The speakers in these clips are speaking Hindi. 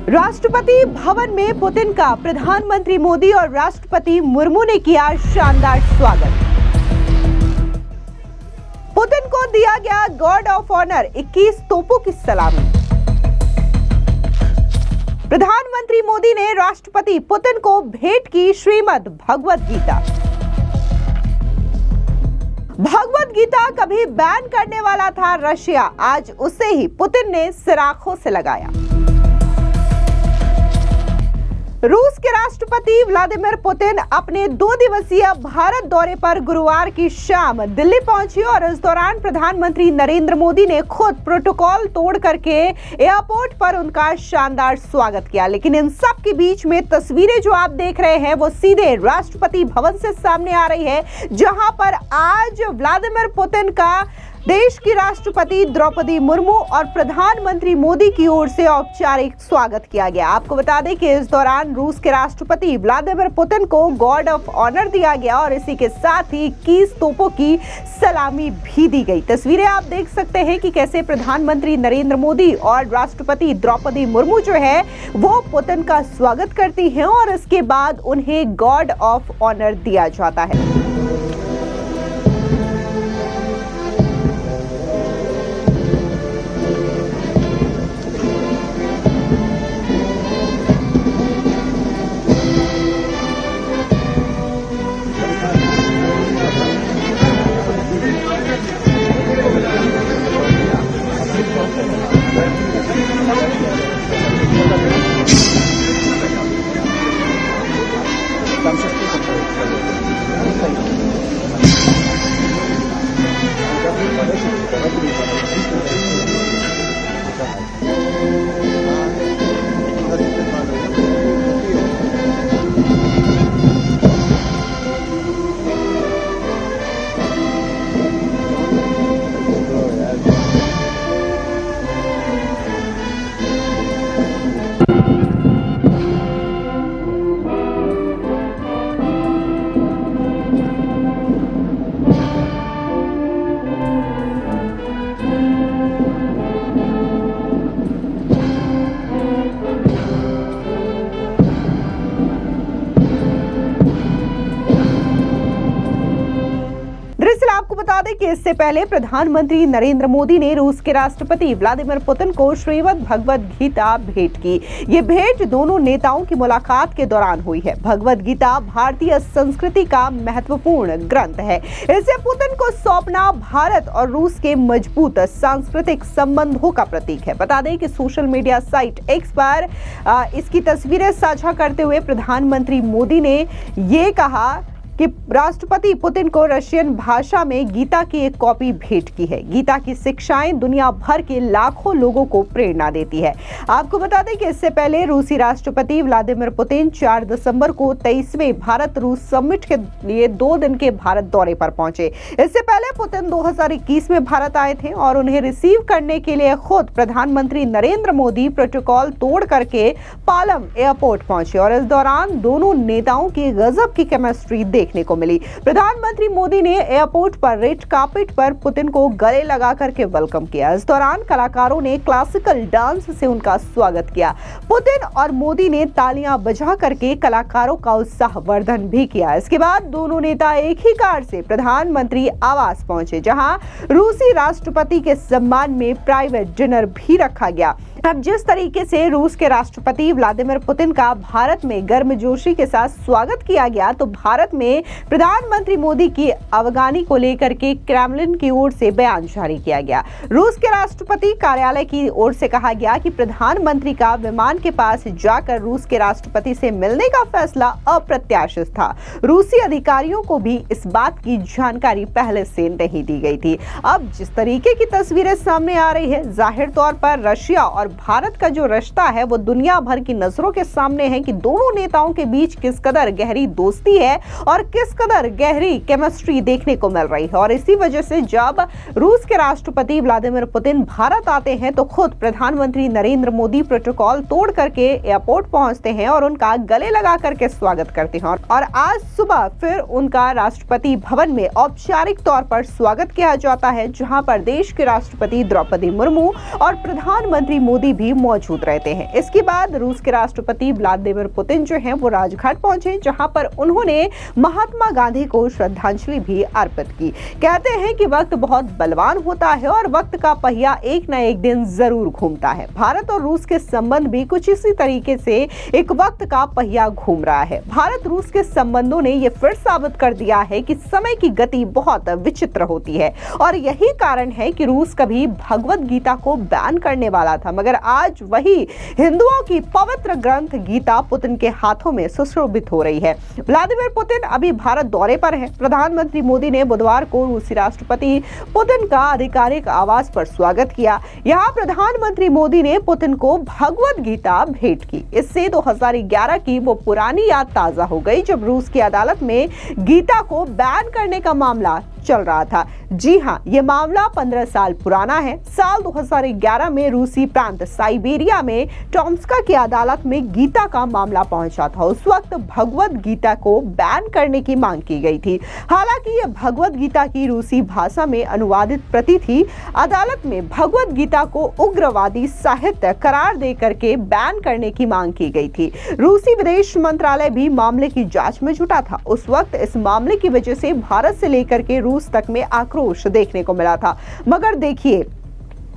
राष्ट्रपति भवन में पुतिन का प्रधानमंत्री मोदी और राष्ट्रपति मुर्मू ने किया शानदार स्वागत। पुतिन को दिया गया गार्ड ऑफ ऑनर, 21 तोपों की सलामी। प्रधानमंत्री मोदी ने राष्ट्रपति पुतिन को भेंट की श्रीमद् भगवद गीता। भगवद गीता कभी बैन करने वाला था रशिया, आज उसे ही पुतिन ने सराखों से लगाया। रूस के राष्ट्रपति व्लादिमीर पुतिन अपने 2 दिवसीय भारत दौरे पर गुरुवार की शाम दिल्ली पहुंचे और इस दौरान प्रधानमंत्री नरेंद्र मोदी ने खुद प्रोटोकॉल तोड़ करके एयरपोर्ट पर उनका शानदार स्वागत किया। लेकिन इन सब के बीच में तस्वीरें जो आप देख रहे हैं वो सीधे राष्ट्रपति भवन से सामने आ रही है, जहां पर आज व्लादिमीर पुतिन का देश की राष्ट्रपति द्रौपदी मुर्मू और प्रधानमंत्री मोदी की ओर से औपचारिक स्वागत किया गया। आपको बता दें कि इस दौरान रूस के राष्ट्रपति व्लादिमीर पुतिन को गार्ड ऑफ ऑनर दिया गया और इसी के साथ ही 21 तोपों की सलामी भी दी गई। तस्वीरें आप देख सकते हैं कि कैसे प्रधानमंत्री नरेंद्र मोदी और राष्ट्रपति द्रौपदी मुर्मू जो है वो पुतिन का स्वागत करती हैं और इसके बाद उन्हें गार्ड ऑफ ऑनर दिया जाता है। आपको बता दें कि इससे पहले प्रधानमंत्री नरेंद्र मोदी ने रूस के राष्ट्रपति व्लादिमीर पुतिन को श्रीमद् भगवद गीता भेंट की। ये भेंट दोनों नेताओं की मुलाकात के दौरान हुई है। भगवद गीता भारतीय संस्कृति का महत्वपूर्ण ग्रंथ है। इसे पुतिन को सौंपना भारत और रूस के मजबूत सांस्कृतिक संबंधों का प्रतीक है। बता दें कि सोशल मीडिया साइट एक्स पर इसकी तस्वीरें साझा करते हुए प्रधानमंत्री मोदी ने ये कहा कि राष्ट्रपति पुतिन को रशियन भाषा में गीता की एक कॉपी भेंट की है। गीता की शिक्षाएं दुनिया भर के लाखों लोगों को प्रेरणा देती है। आपको बता दें कि इससे पहले रूसी राष्ट्रपति व्लादिमीर पुतिन 4 दिसंबर को 23वें भारत रूस समिट के लिए 2 दिन के भारत दौरे पर पहुंचे। इससे पहले पुतिन 2021 में भारत आए थे और उन्हें रिसीव करने के लिए खुद प्रधानमंत्री नरेंद्र मोदी प्रोटोकॉल तोड़ करके पालम एयरपोर्ट पहुंचे और इस दौरान दोनों नेताओं की गजब की केमिस्ट्री देखने को मिली। प्रधानमंत्री मोदी ने एयरपोर्ट पर रेड कार्पेट पर पुतिन को गले लगा करके वेलकम किया। इस दौरान कलाकारों ने क्लासिकल डांस से उनका स्वागत किया। पुतिन और मोदी ने तालियां बजा करके कलाकारों का उत्साहवर्धन भी किया। इसके बाद दोनों नेता एक ही कार से प्रधानमंत्री आवास पहुंचे, जहां रूसी राष्ट्रपति के सम्मान में प्राइवेट डिनर भी रखा गया। अब जिस तरीके से रूस के राष्ट्रपति व्लादिमीर पुतिन का भारत में गर्मजोशी के साथ स्वागत किया गया, तो भारत में प्रधानमंत्री मोदी की अवगानी को लेकर के क्रेमलिन की ओर से बयान जारी किया गया। रूस के राष्ट्रपति कार्यालय की ओर से कहा गया कि प्रधानमंत्री का विमान के पास जाकर रूस के राष्ट्रपति से मिलने का फैसला अप्रत्याशित था। रूसी अधिकारियों को भी इस बात की जानकारी पहले से नहीं दी गई थी। अब जिस तरीके की तस्वीरें सामने आ रही है, जाहिर तौर पर रशिया और भारत का जो रिश्ता है वो दुनिया भर की नजरों के सामने है कि दोनों नेताओं के बीच किस कदर गहरी दोस्ती है और किस कदर गहरी केमिस्ट्री देखने को मिल रही है। और इसी वजह से जब रूस के राष्ट्रपति व्लादिमीर पुतिन भारत आते हैं तो खुद प्रधानमंत्री नरेंद्र मोदी प्रोटोकॉल तोड़ करके एयरपोर्ट पहुंचते हैं और उनका गले लगा करके स्वागत करते हैं। और आज सुबह फिर उनका राष्ट्रपति भवन में औपचारिक तौर पर स्वागत किया जाता है, जहां पर देश के राष्ट्रपति द्रौपदी मुर्मू और प्रधानमंत्री मोदी मोदी भी मौजूद रहते हैं। इसके बाद रूस के राष्ट्रपति व्लादिमीर पुतिन जो हैं वो राजघाट पहुंचे, जहां पर उन्होंने महात्मा गांधी को श्रद्धांजलि भी अर्पित की। कहते हैं कि वक्त बहुत बलवान होता है और वक्त का पहिया एक न एक दिन जरूर घूमता है। भारत और रूस के संबंध भी कुछ इसी तरीके से एक वक्त का पहिया घूम रहा है। भारत रूस के संबंधों ने यह फिर साबित कर दिया है कि समय की गति बहुत विचित्र होती है और यही कारण है कि रूस कभी भगवत गीता को बैन करने वाला था, मगर आज वही हिंदुओं की पवित्र ग्रंथ गीता पुतिन के हाथों में सुशोभित हो रही है। व्लादिमीर पुतिन अभी भारत दौरे पर है। प्रधानमंत्री मोदी ने बुधवार को रूसी राष्ट्रपति पुतिन का आधिकारिक आवास पर स्वागत किया। यहाँ प्रधानमंत्री मोदी ने पुतिन को भगवत गीता भेंट की। इससे 2011 की वो पुरानी याद ताजा हो गई जब रूस की अदालत में गीता को बैन करने का मामला चल रहा था। जी हां, ये मामला 15 साल पुराना है। साल 2011 में रूसी प्रांत साइबेरिया में टोम्स्का की अदालत में गीता का मामला पहुंचा था। उस वक्त भगवत गीता को बैन करने की मांग की गई थी। हालांकि यह भगवत गीता की रूसी भाषा में अनुवादित प्रति थी। अदालत में भगवत गीता को उग्रवादी साहित्य करार देकर के बैन करने की मांग की गई थी। रूसी विदेश मंत्रालय भी मामले की जांच में जुटा था। उस वक्त इस मामले की वजह से भारत से लेकर के रूस तक में आक्रोश देखने को मिला था। मगर देखिए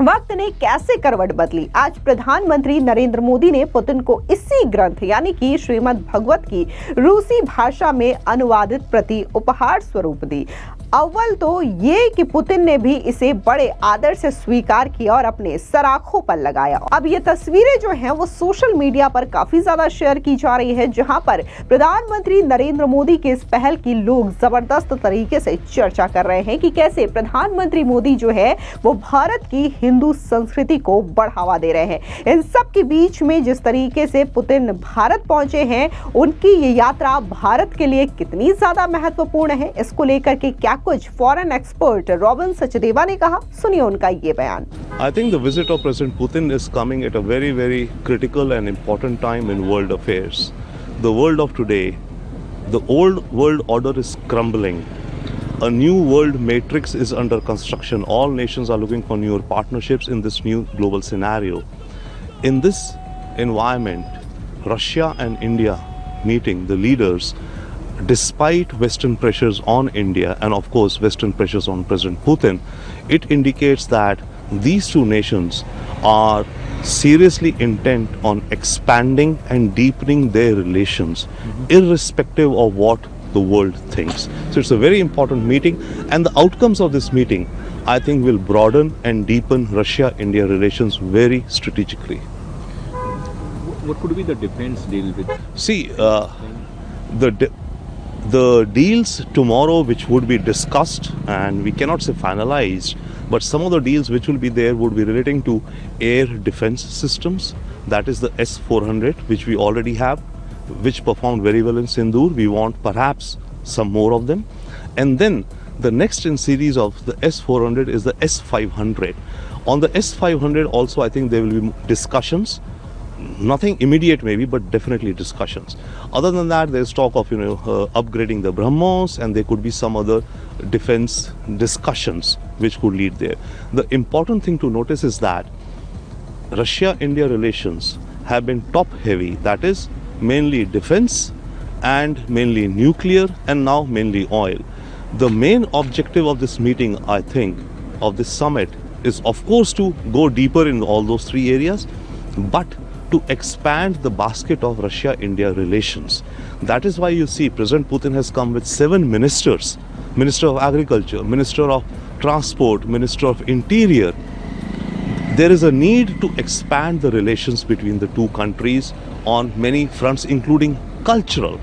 वक्त ने कैसे करवट बदली। आज प्रधानमंत्री नरेंद्र मोदी ने पुतिन को इसी ग्रंथ यानी कि श्रीमद् भगवत की रूसी भाषा में अनुवादित प्रति उपहार स्वरूप दी। अव्वल तो ये कि पुतिन ने भी इसे बड़े आदर से स्वीकार किया और अपने सराखों पर लगाया। अब ये तस्वीरें जो हैं वो सोशल मीडिया पर काफी ज्यादा शेयर की जा रही है, जहां पर प्रधानमंत्री नरेंद्र मोदी के इस पहल की लोग जबरदस्त तरीके से चर्चा कर रहे हैं कि कैसे प्रधानमंत्री मोदी जो है वो भारत की हिंदू संस्कृति को बढ़ावा दे रहे हैं। इन सब के बीच में जिस तरीके से पुतिन भारत पहुंचे हैं, उनकी ये यात्रा भारत के लिए कितनी ज्यादा महत्वपूर्ण है, इसको लेकर के क्या कुछ फॉरेन एक्सपर्ट रॉबिन सचदेवा ने कहा, सुनिए उनका ये बयान। I think the visit of President Putin is coming at a very, very critical and important time in world affairs. The world of today, the old world order is crumbling. A new world matrix is under construction. All nations are looking for newer partnerships in this new global scenario. In this environment, Russia and India meeting, the leaders, despite Western pressures on India and of course Western pressures on President Putin, it indicates that these two nations are seriously intent on expanding and deepening their relations, irrespective of what the world thinks. So it's a very important meeting, and the outcomes of this meeting, I think, will broaden and deepen Russia-India relations very strategically. What could be the defense deal with? See, the deals tomorrow which would be discussed, and we cannot say finalized, but some of the deals which will be there would be relating to air defense systems. That is the S-400, which we already have, which performed very well in Sindoor. We want perhaps some more of them. And then the next in series of the S-400 is the S-500. On the S-500 also, I think there will be discussions. Nothing immediate maybe, but definitely discussions. Other than that, there's talk of upgrading the BrahMos, and there could be some other defense discussions which could lead there. The important thing to notice is that Russia-India relations have been top heavy, that is mainly defense and mainly nuclear and now mainly oil. The main objective of this meeting, I think, of this summit is of course to go deeper in all those three areas, but to expand the basket of Russia-India relations. That is why you see President Putin has come with 7 ministers, Minister of Agriculture, Minister of Transport, Minister of Interior. There is a need to expand the relations between the two countries on many fronts, including cultural.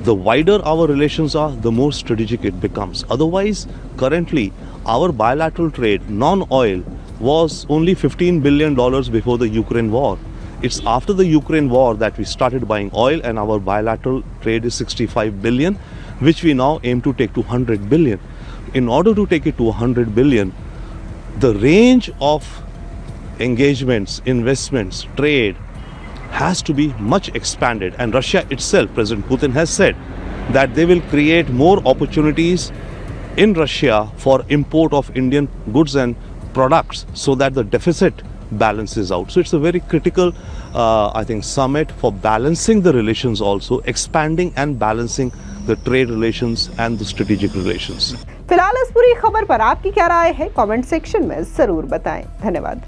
The wider our relations are, the more strategic it becomes. Otherwise, currently, our bilateral trade, non-oil, was only $15 billion before the Ukraine war. It's after the Ukraine war that we started buying oil, and our bilateral trade is 65 billion, which we now aim to take to 100 billion. In order to take it to 100 billion, the range of engagements, investments, trade has to be much expanded. And Russia itself, President Putin has said that they will create more opportunities in Russia for import of Indian goods and products, so that the deficit balances out. So it's a very critical, I think, summit for balancing the relations also, expanding and balancing the trade relations and the strategic relations. फिलहाल इस पूरी खबर पर आपकी क्या राय है, कमेंट सेक्शन में जरूर बताएं। धन्यवाद।